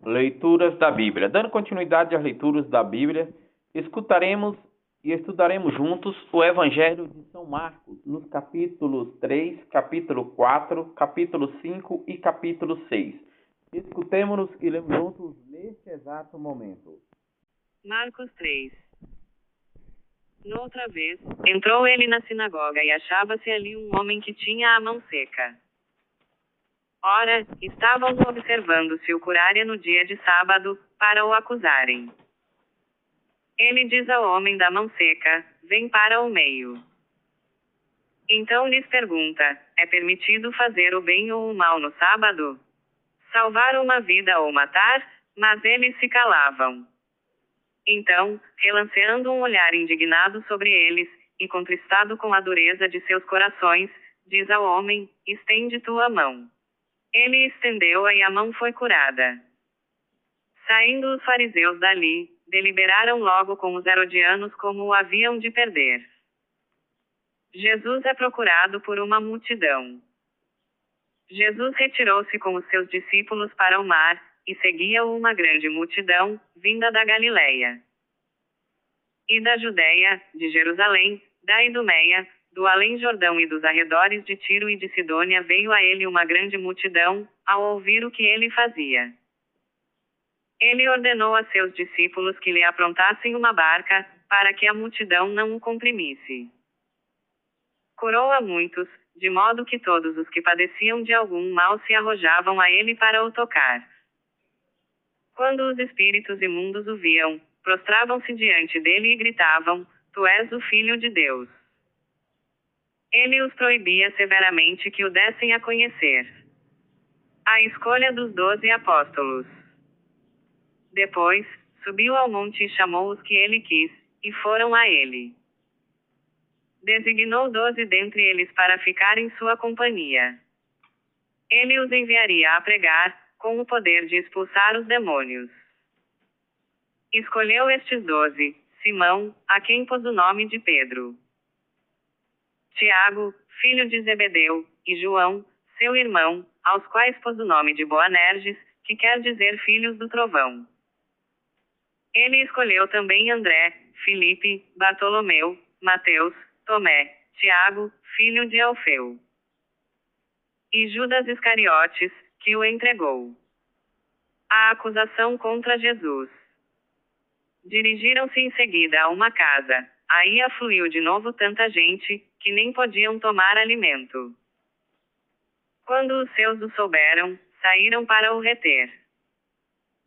Leituras da Bíblia. Dando continuidade às leituras da Bíblia, escutaremos e estudaremos juntos o Evangelho de São Marcos, nos capítulos 3, capítulo 4, capítulo 5 e capítulo 6. Escutemos-nos e lemos juntos neste exato momento. Marcos 3. Noutra vez, entrou ele na sinagoga e achava-se ali um homem que tinha a mão seca. Ora, estavam observando se o curaria no dia de sábado, para o acusarem. Ele diz ao homem da mão seca: vem para o meio. Então lhes pergunta: é permitido fazer o bem ou o mal no sábado? Salvar uma vida ou matar? Mas eles se calavam. Então, relanceando um olhar indignado sobre eles, e contristado com a dureza de seus corações, diz ao homem: estende tua mão. Ele estendeu-a e a mão foi curada. Saindo os fariseus dali, deliberaram logo com os herodianos como o haviam de perder. Jesus é procurado por uma multidão. Jesus retirou-se com os seus discípulos para o mar, e seguia-o uma grande multidão, vinda da Galileia e da Judeia, de Jerusalém, da Idumeia, do além-Jordão e dos arredores de Tiro e de Sidônia. Veio a ele uma grande multidão, ao ouvir o que ele fazia. Ele ordenou a seus discípulos que lhe aprontassem uma barca, para que a multidão não o comprimisse. Curou a muitos, de modo que todos os que padeciam de algum mal se arrojavam a ele para o tocar. Quando os espíritos imundos o viam, prostravam-se diante dele e gritavam: Tu és o Filho de Deus. Ele os proibia severamente que o dessem a conhecer. A escolha dos 12 apóstolos. Depois, subiu ao monte e chamou os que ele quis, e foram a ele. Designou 12 dentre eles para ficar em sua companhia. Ele os enviaria a pregar, com o poder de expulsar os demônios. Escolheu estes 12, Simão, a quem pôs o nome de Pedro, Tiago, filho de Zebedeu, e João, seu irmão, aos quais pôs o nome de Boanerges, que quer dizer filhos do trovão. Ele escolheu também André, Filipe, Bartolomeu, Mateus, Tomé, Tiago, filho de Alfeu, e Judas Iscariotes, que o entregou. A acusação contra Jesus. Dirigiram-se em seguida a uma casa. Aí afluiu de novo tanta gente, que nem podiam tomar alimento. Quando os seus o souberam, saíram para o reter.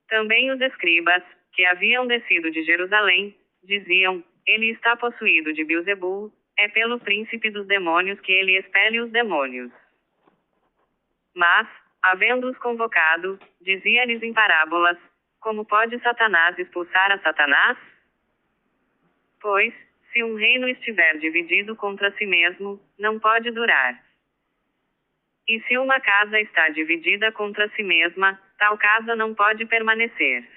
Também os escribas, que haviam descido de Jerusalém, diziam: ele está possuído de Beelzebul, é pelo príncipe dos demônios que ele expele os demônios. Mas, havendo-os convocado, dizia-lhes em parábolas: como pode Satanás expulsar a Satanás? Pois, se um reino estiver dividido contra si mesmo, não pode durar. E se uma casa está dividida contra si mesma, tal casa não pode permanecer.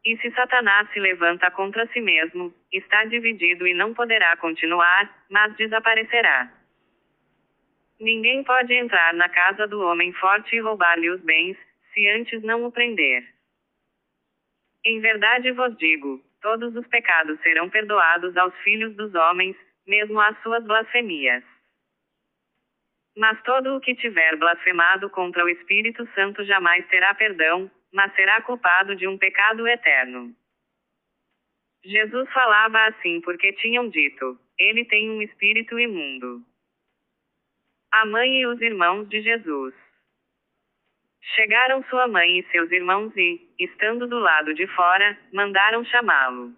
E se Satanás se levanta contra si mesmo, está dividido e não poderá continuar, mas desaparecerá. Ninguém pode entrar na casa do homem forte e roubar-lhe os bens, se antes não o prender. Em verdade vos digo, todos os pecados serão perdoados aos filhos dos homens, mesmo as suas blasfemias. Mas todo o que tiver blasfemado contra o Espírito Santo jamais terá perdão, mas será culpado de um pecado eterno. Jesus falava assim porque tinham dito: ele tem um espírito imundo. A mãe e os irmãos de Jesus. Chegaram sua mãe e seus irmãos e, estando do lado de fora, mandaram chamá-lo.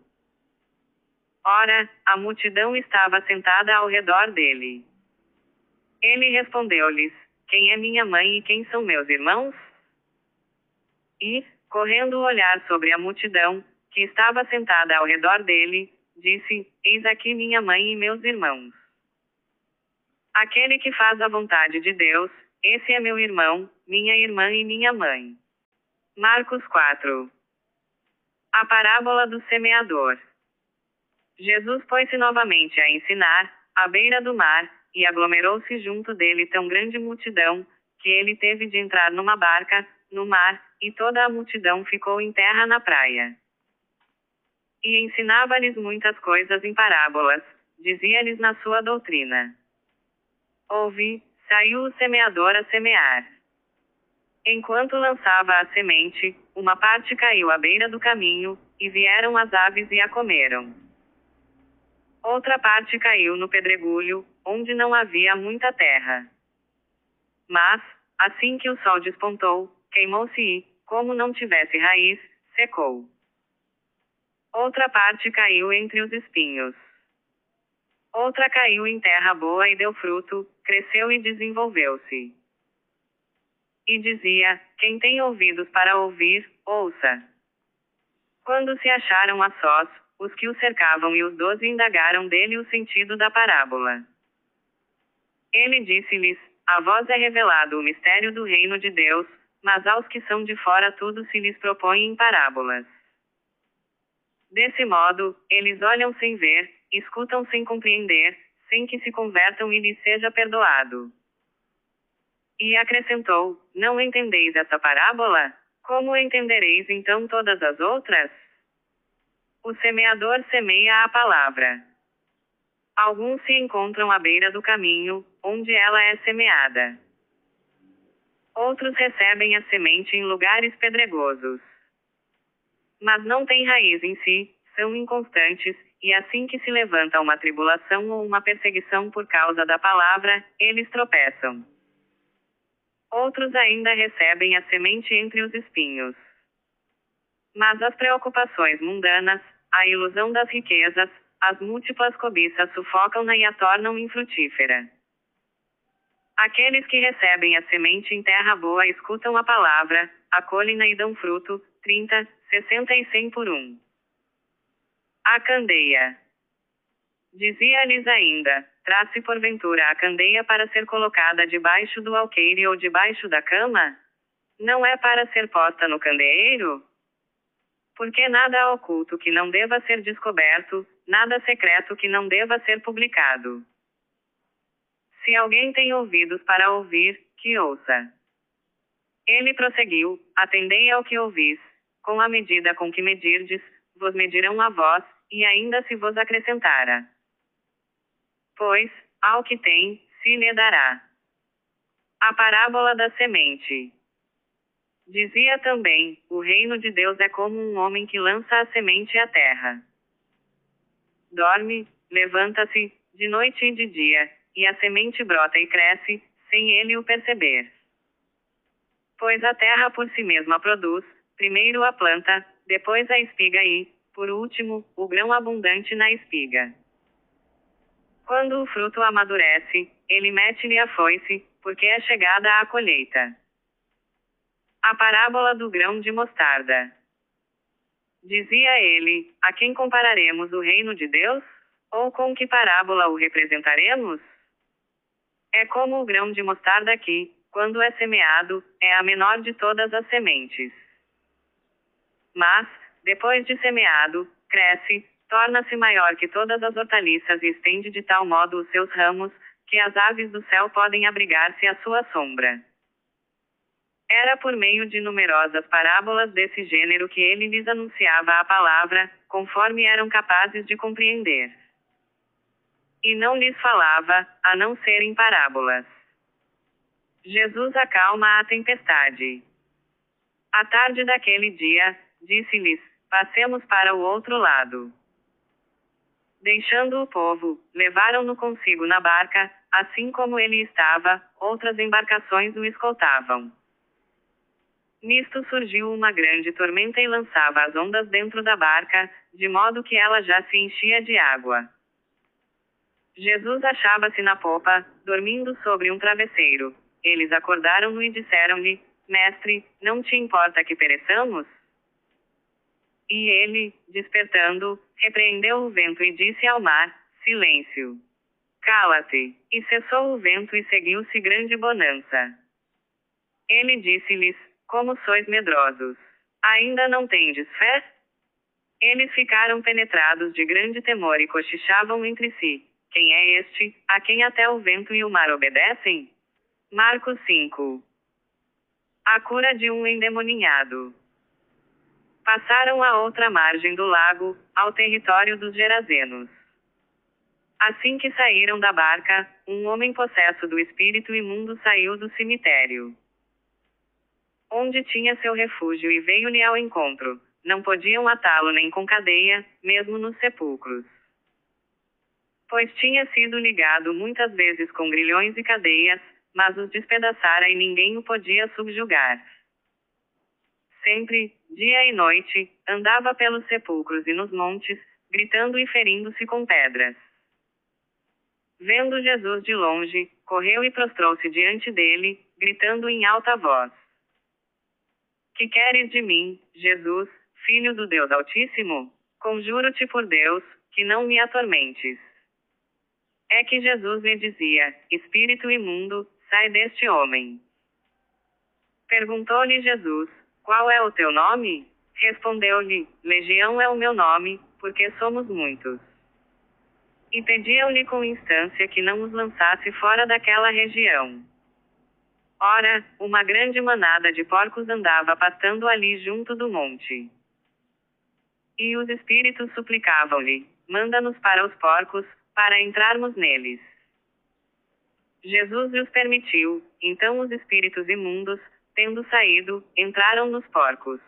Ora, a multidão estava sentada ao redor dele. Ele respondeu-lhes: quem é minha mãe e quem são meus irmãos? E, correndo o olhar sobre a multidão, que estava sentada ao redor dele, disse: eis aqui minha mãe e meus irmãos. Aquele que faz a vontade de Deus, esse é meu irmão, minha irmã e minha mãe. Marcos 4. A parábola do semeador. Jesus pôs-se novamente a ensinar, à beira do mar, e aglomerou-se junto dele tão grande multidão, que ele teve de entrar numa barca, no mar, e toda a multidão ficou em terra na praia. E ensinava-lhes muitas coisas em parábolas, dizia-lhes na sua doutrina. Ouvi, saiu o semeador a semear. Enquanto lançava a semente, uma parte caiu à beira do caminho, e vieram as aves e a comeram. Outra parte caiu no pedregulho, onde não havia muita terra. Mas, assim que o sol despontou, queimou-se e, como não tivesse raiz, secou. Outra parte caiu entre os espinhos. Outra caiu em terra boa e deu fruto, cresceu e desenvolveu-se. E dizia: quem tem ouvidos para ouvir, ouça. Quando se acharam a sós, os que o cercavam e os 12 indagaram dele o sentido da parábola. Ele disse-lhes: a vós é revelado o mistério do reino de Deus, mas aos que são de fora tudo se lhes propõe em parábolas. Desse modo, eles olham sem ver, escutam sem compreender, sem que se convertam e lhes seja perdoado. E acrescentou: não entendeis essa parábola? Como entendereis então todas as outras? O semeador semeia a palavra. Alguns se encontram à beira do caminho, onde ela é semeada. Outros recebem a semente em lugares pedregosos. Mas não têm raiz em si, são inconstantes, e assim que se levanta uma tribulação ou uma perseguição por causa da palavra, eles tropeçam. Outros ainda recebem a semente entre os espinhos. Mas as preocupações mundanas, a ilusão das riquezas, as múltiplas cobiças sufocam-na e a tornam infrutífera. Aqueles que recebem a semente em terra boa escutam a palavra, acolhem-na e dão fruto, 30, 60 e 100 por 1. A candeia. Dizia-lhes ainda: traz-se porventura a candeia para ser colocada debaixo do alqueire ou debaixo da cama? Não é para ser posta no candeeiro? Porque nada há oculto que não deva ser descoberto, nada secreto que não deva ser publicado. Se alguém tem ouvidos para ouvir, que ouça. Ele prosseguiu: atendei ao que ouvis, com a medida com que medirdes, vos medirão a vós, e ainda se vos acrescentara. Pois, ao que tem, se lhe dará. A parábola da semente. Dizia também: o reino de Deus é como um homem que lança a semente à terra. Dorme, levanta-se, de noite e de dia, e a semente brota e cresce, sem ele o perceber. Pois a terra por si mesma produz, primeiro a planta, depois a espiga e, por último, o grão abundante na espiga. Quando o fruto amadurece, ele mete-lhe a foice, porque é chegada a colheita. A parábola do grão de mostarda. Dizia ele: a quem compararemos o reino de Deus? Ou com que parábola o representaremos? É como o grão de mostarda que, quando é semeado, é a menor de todas as sementes. Mas, depois de semeado, cresce, torna-se maior que todas as hortaliças e estende de tal modo os seus ramos, que as aves do céu podem abrigar-se à sua sombra. Era por meio de numerosas parábolas desse gênero que ele lhes anunciava a palavra, conforme eram capazes de compreender. E não lhes falava, a não ser em parábolas. Jesus acalma a tempestade. À tarde daquele dia, disse-lhes: passemos para o outro lado. Deixando o povo, levaram-no consigo na barca, assim como ele estava, outras embarcações o escoltavam. Nisto surgiu uma grande tormenta e lançava as ondas dentro da barca, de modo que ela já se enchia de água. Jesus achava-se na popa, dormindo sobre um travesseiro. Eles acordaram-no e disseram-lhe: Mestre, não te importa que pereçamos? E ele, despertando, repreendeu o vento e disse ao mar: silêncio. Cala-te. E cessou o vento e seguiu-se grande bonança. Ele disse-lhes: como sois medrosos? Ainda não tendes fé? Eles ficaram penetrados de grande temor e cochichavam entre si: quem é este, a quem até o vento e o mar obedecem? Marcos 5. A cura de um endemoniado. Passaram à outra margem do lago, ao território dos Gerazenos. Assim que saíram da barca, um homem possesso do espírito imundo saiu do cemitério, onde tinha seu refúgio, e veio-lhe ao encontro. Não podiam atá-lo nem com cadeia, mesmo nos sepulcros, pois tinha sido ligado muitas vezes com grilhões e cadeias, mas os despedaçara e ninguém o podia subjugar. Sempre, dia e noite, andava pelos sepulcros e nos montes, gritando e ferindo-se com pedras. Vendo Jesus de longe, correu e prostrou-se diante dele, gritando em alta voz: Que queres de mim, Jesus, Filho do Deus Altíssimo? Conjuro-te por Deus, que não me atormentes. É que Jesus lhe dizia: Espírito imundo, sai deste homem. Perguntou-lhe Jesus: Qual é o teu nome? Respondeu-lhe: Legião é o meu nome, porque somos muitos. E pediam-lhe com instância que não os lançasse fora daquela região. Ora, uma grande manada de porcos andava pastando ali junto do monte. E os espíritos suplicavam-lhe: Manda-nos para os porcos, para entrarmos neles. Jesus lhes permitiu. Então os espíritos imundos, tendo saído, entraram nos porcos.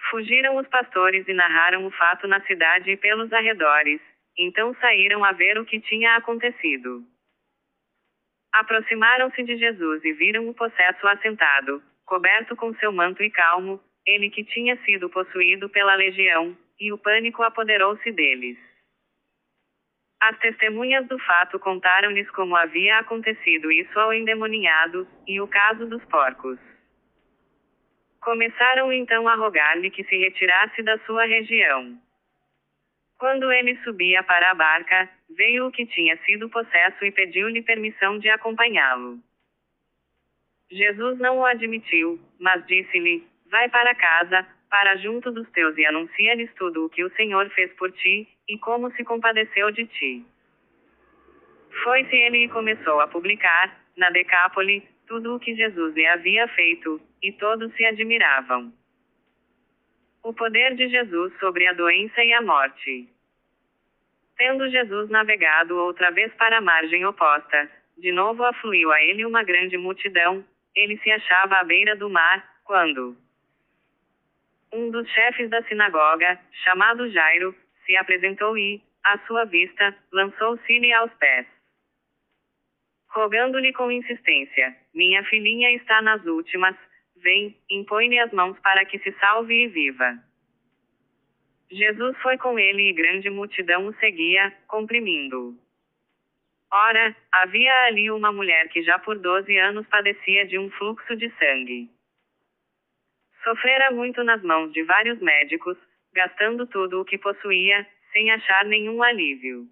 Fugiram os pastores e narraram o fato na cidade e pelos arredores. Então saíram a ver o que tinha acontecido. Aproximaram-se de Jesus e viram o possesso assentado, coberto com seu manto e calmo, ele que tinha sido possuído pela legião, e o pânico apoderou-se deles. As testemunhas do fato contaram-lhes como havia acontecido isso ao endemoniado, e o caso dos porcos. Começaram então a rogar-lhe que se retirasse da sua região. Quando ele subia para a barca, veio o que tinha sido possesso e pediu-lhe permissão de acompanhá-lo. Jesus não o admitiu, mas disse-lhe: Vai para casa, para junto dos teus, e anuncia-lhes tudo o que o Senhor fez por ti, e como se compadeceu de ti. Foi-se ele e começou a publicar, na Decápole, tudo o que Jesus lhe havia feito, e todos se admiravam. O poder de Jesus sobre a doença e a morte. Tendo Jesus navegado outra vez para a margem oposta, de novo afluiu a ele uma grande multidão. Ele se achava à beira do mar, quando um dos chefes da sinagoga, chamado Jairo, se apresentou e, à sua vista, lançou-se-lhe aos pés, rogando-lhe com insistência: Minha filhinha está nas últimas, vem, impõe-lhe as mãos para que se salve e viva. Jesus foi com ele e grande multidão o seguia, comprimindo-o. Ora, havia ali uma mulher que já por 12 anos padecia de um fluxo de sangue. Sofrera muito nas mãos de vários médicos, gastando tudo o que possuía, sem achar nenhum alívio.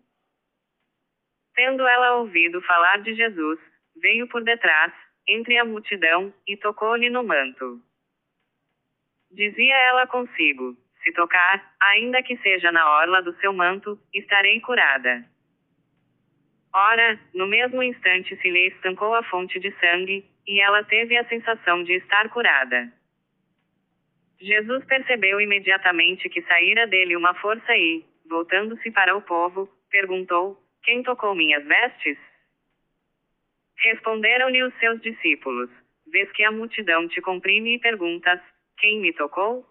Tendo ela ouvido falar de Jesus, veio por detrás, entre a multidão, e tocou-lhe no manto. Dizia ela consigo: Se tocar, ainda que seja na orla do seu manto, estarei curada. Ora, no mesmo instante se lhe estancou a fonte de sangue, e ela teve a sensação de estar curada. Jesus percebeu imediatamente que saíra dele uma força e, voltando-se para o povo, perguntou: Quem tocou minhas vestes? Responderam-lhe os seus discípulos: Vês que a multidão te comprime e perguntas: Quem me tocou?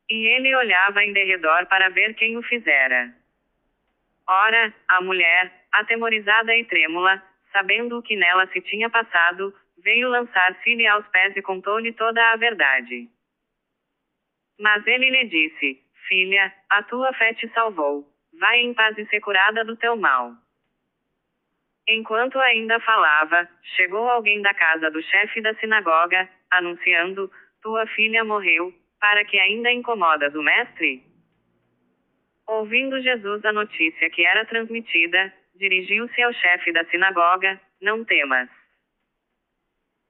E ele olhava em derredor para ver quem o fizera. Ora, a mulher, atemorizada e trêmula, sabendo o que nela se tinha passado, veio lançar-se-lhe aos pés e contou-lhe toda a verdade. Mas ele lhe disse: Filha, a tua fé te salvou. Vai em paz e ser curada do teu mal. Enquanto ainda falava, chegou alguém da casa do chefe da sinagoga, anunciando: Tua filha morreu, para que ainda incomodas o mestre? Ouvindo Jesus a notícia que era transmitida, dirigiu-se ao chefe da sinagoga: Não temas.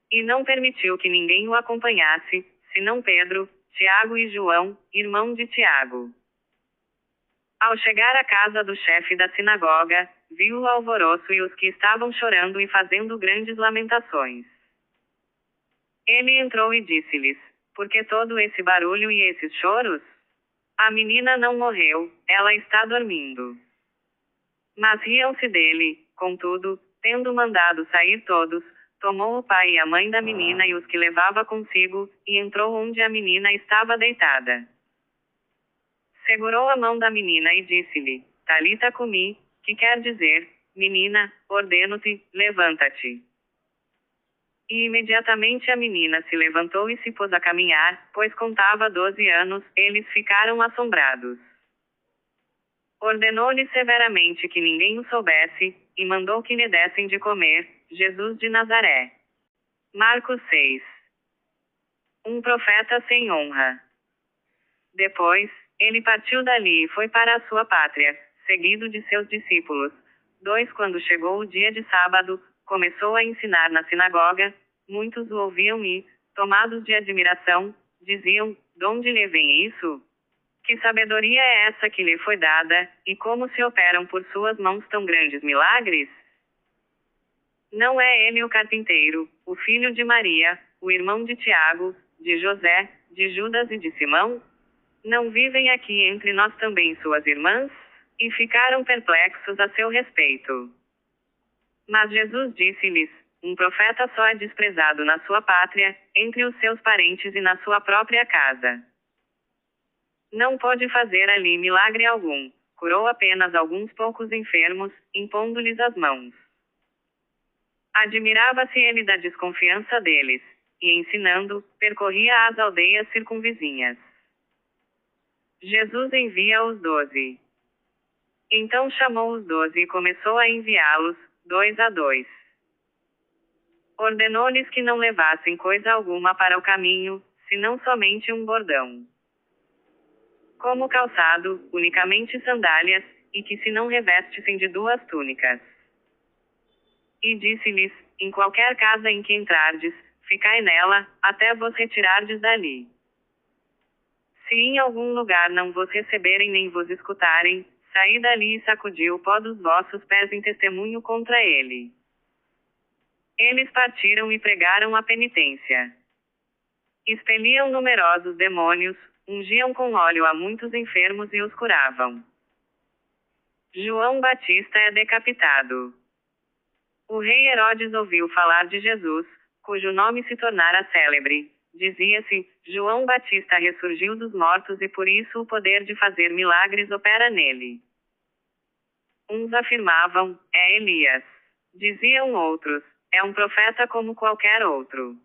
E não permitiu que ninguém o acompanhasse, senão Pedro, Tiago e João, irmão de Tiago. Ao chegar à casa do chefe da sinagoga, viu o alvoroço e os que estavam chorando e fazendo grandes lamentações. Ele entrou e disse-lhes: por que todo esse barulho e esses choros? A menina não morreu, ela está dormindo. Mas riam-se dele. Contudo, tendo mandado sair todos, tomou o pai e a mãe da menina e os que levava consigo, e entrou onde a menina estava deitada. Segurou a mão da menina e disse-lhe: Talita cumi, que quer dizer: menina, ordeno-te, levanta-te. E imediatamente a menina se levantou e se pôs a caminhar, pois contava 12 anos. Eles ficaram assombrados. Ordenou-lhe severamente que ninguém o soubesse, e mandou que lhe dessem de comer. Jesus de Nazaré. Marcos 6. Um profeta sem honra. Depois, ele partiu dali e foi para a sua pátria, seguido de seus discípulos. 2. Quando chegou o dia de sábado, começou a ensinar na sinagoga. Muitos o ouviam e, tomados de admiração, diziam: de onde lhe vem isso? Que sabedoria é essa que lhe foi dada, e como se operam por suas mãos tão grandes milagres? Não é ele o carpinteiro, o filho de Maria, o irmão de Tiago, de José, de Judas e de Simão? Não vivem aqui entre nós também suas irmãs? E ficaram perplexos a seu respeito. Mas Jesus disse-lhes: um profeta só é desprezado na sua pátria, entre os seus parentes e na sua própria casa. Não pôde fazer ali milagre algum, curou apenas alguns poucos enfermos, impondo-lhes as mãos. Admirava-se ele da desconfiança deles, e ensinando, percorria as aldeias circunvizinhas. Jesus envia os 12. Então chamou os 12 e começou a enviá-los, 2 a 2. Ordenou-lhes que não levassem coisa alguma para o caminho, senão somente um bordão. Como calçado, unicamente sandálias, e que se não revestissem de 2 túnicas. E disse-lhes: em qualquer casa em que entrardes, ficai nela, até vos retirardes dali. Se em algum lugar não vos receberem nem vos escutarem, saí dali e sacudi o pó dos vossos pés em testemunho contra ele. Eles partiram e pregaram a penitência. Expeliam numerosos demônios, ungiam com óleo a muitos enfermos e os curavam. João Batista é decapitado. O rei Herodes ouviu falar de Jesus, cujo nome se tornara célebre. Dizia-se: João Batista ressurgiu dos mortos e por isso o poder de fazer milagres opera nele. Uns afirmavam: é Elias. Diziam outros: é um profeta como qualquer outro.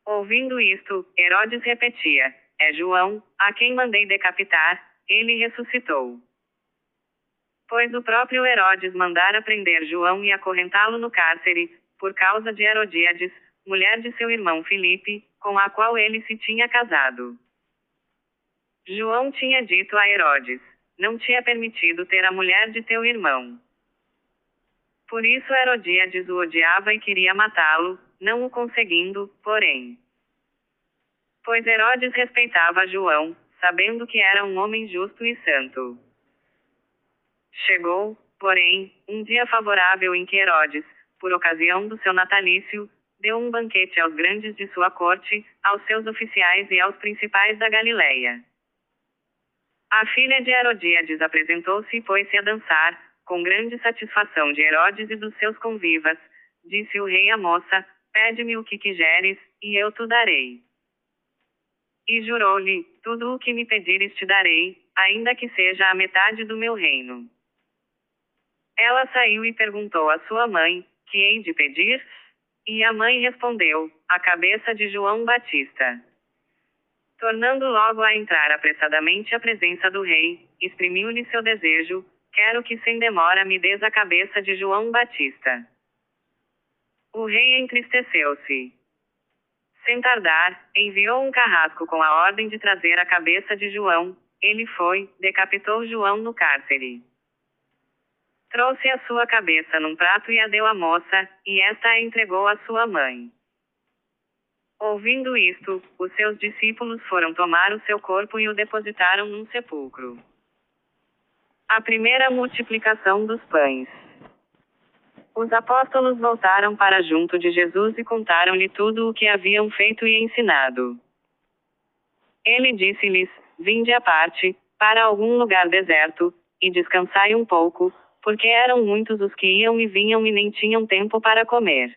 Ouvindo isto, Herodes repetia: é João, a quem mandei decapitar, ele ressuscitou. Pois o próprio Herodes mandara prender João e acorrentá-lo no cárcere, por causa de Herodíades, mulher de seu irmão Filipe, com a qual ele se tinha casado. João tinha dito a Herodes: não te é permitido ter a mulher de teu irmão. Por isso Herodíades o odiava e queria matá-lo, não o conseguindo, porém. Pois Herodes respeitava João, sabendo que era um homem justo e santo. Chegou, porém, um dia favorável em que Herodes, por ocasião do seu natalício, deu um banquete aos grandes de sua corte, aos seus oficiais e aos principais da Galileia. A filha de Herodíades apresentou-se e pôs-se a dançar, com grande satisfação de Herodes e dos seus convivas. Disse o rei à moça: pede-me o que quiseres, e eu te darei. E jurou-lhe: tudo o que me pedires te darei, ainda que seja a metade do meu reino. Ela saiu e perguntou à sua mãe: que hei de pedir? E a mãe respondeu: a cabeça de João Batista. Tornando logo a entrar apressadamente à presença do rei, exprimiu-lhe seu desejo: quero que sem demora me des a cabeça de João Batista. O rei entristeceu-se. Sem tardar, enviou um carrasco com a ordem de trazer a cabeça de João. Ele foi, decapitou João no cárcere. Trouxe a sua cabeça num prato e a deu à moça, e esta a entregou à sua mãe. Ouvindo isto, os seus discípulos foram tomar o seu corpo e o depositaram num sepulcro. A primeira multiplicação dos pães. Os apóstolos voltaram para junto de Jesus e contaram-lhe tudo o que haviam feito e ensinado. Ele disse-lhes: Vinde à parte, para algum lugar deserto, e descansai um pouco, porque eram muitos os que iam e vinham e nem tinham tempo para comer.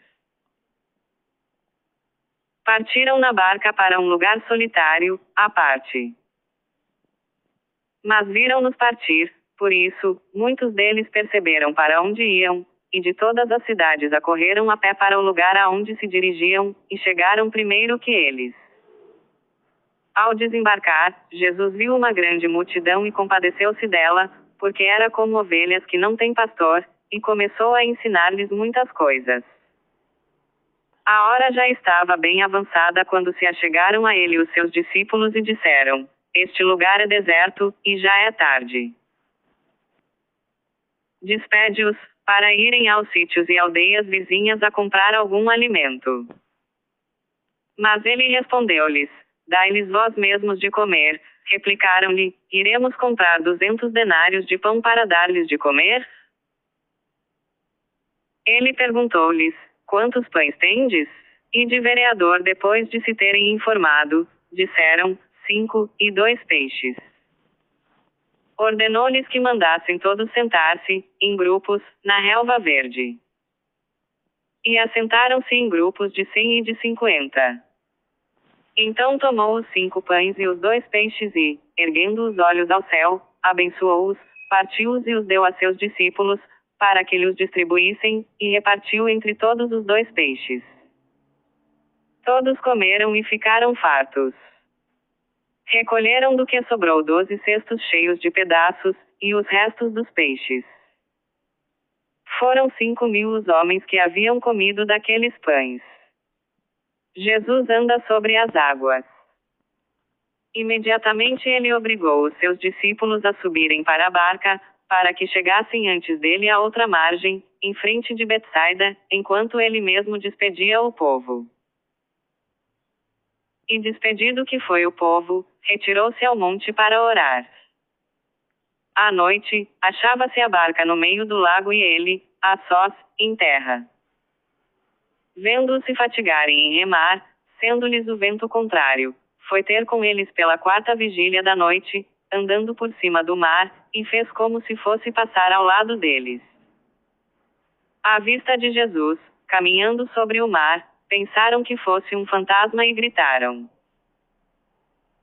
Partiram na barca para um lugar solitário, à parte. Mas viram-nos partir, por isso, muitos deles perceberam para onde iam, e de todas as cidades acorreram a pé para o lugar aonde se dirigiam, e chegaram primeiro que eles. Ao desembarcar, Jesus viu uma grande multidão e compadeceu-se dela, porque era como ovelhas que não têm pastor, e começou a ensinar-lhes muitas coisas. A hora já estava bem avançada quando se achegaram a ele os seus discípulos e disseram: Este lugar é deserto, e já é tarde. Despede-os, para irem aos sítios e aldeias vizinhas a comprar algum alimento. Mas ele respondeu-lhes: Dai-lhes vós mesmos de comer. Replicaram-lhe: Iremos comprar 200 denários de pão para dar-lhes de comer? Ele perguntou-lhes: Quantos pães tendes? E de vereador, depois de se terem informado, disseram: 5, e 2 peixes. Ordenou-lhes que mandassem todos sentar-se, em grupos, na relva verde. E assentaram-se em grupos de 100 e de 50. Então tomou os 5 pães e os 2 peixes e, erguendo os olhos ao céu, abençoou-os, partiu-os e os deu a seus discípulos, para que lhes distribuíssem, e repartiu entre todos os 2 peixes. Todos comeram e ficaram fartos. Recolheram do que sobrou 12 cestos cheios de pedaços, e os restos dos peixes. Foram 5.000 os homens que haviam comido daqueles pães. Jesus anda sobre as águas. Imediatamente ele obrigou os seus discípulos a subirem para a barca, para que chegassem antes dele à outra margem, em frente de Betsaida, enquanto ele mesmo despedia o povo. E despedido que foi o povo, retirou-se ao monte para orar. À noite, achava-se a barca no meio do lago e ele, a sós, em terra. Vendo-os se fatigarem em remar, sendo-lhes o vento contrário, foi ter com eles pela 4ª vigília da noite, andando por cima do mar, e fez como se fosse passar ao lado deles. À vista de Jesus, caminhando sobre o mar, pensaram que fosse um fantasma e gritaram.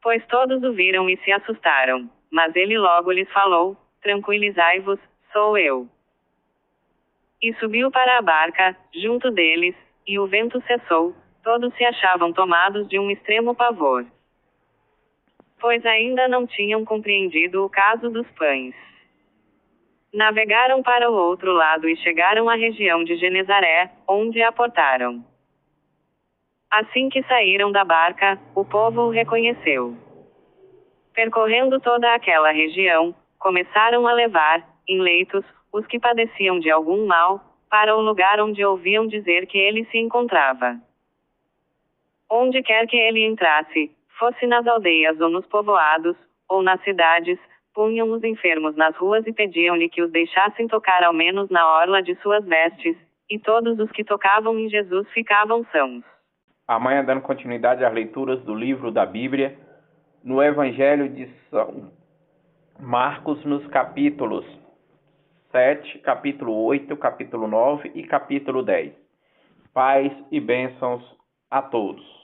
Pois todos o viram e se assustaram, mas ele logo lhes falou: Tranquilizai-vos, sou eu. E subiu para a barca, junto deles, e o vento cessou, todos se achavam tomados de um extremo pavor. Pois ainda não tinham compreendido o caso dos pães. Navegaram para o outro lado e chegaram à região de Genezaré, onde aportaram. Assim que saíram da barca, o povo o reconheceu. Percorrendo toda aquela região, começaram a levar, em leitos, os que padeciam de algum mal, para o lugar onde ouviam dizer que ele se encontrava. Onde quer que ele entrasse, fosse nas aldeias ou nos povoados, ou nas cidades, punham os enfermos nas ruas e pediam-lhe que os deixassem tocar ao menos na orla de suas vestes, e todos os que tocavam em Jesus ficavam sãos. Amanhã, dando continuidade às leituras do livro da Bíblia, no Evangelho de São Marcos, nos capítulos 7, capítulo 8, capítulo 9 e capítulo 10. Paz e bênçãos a todos.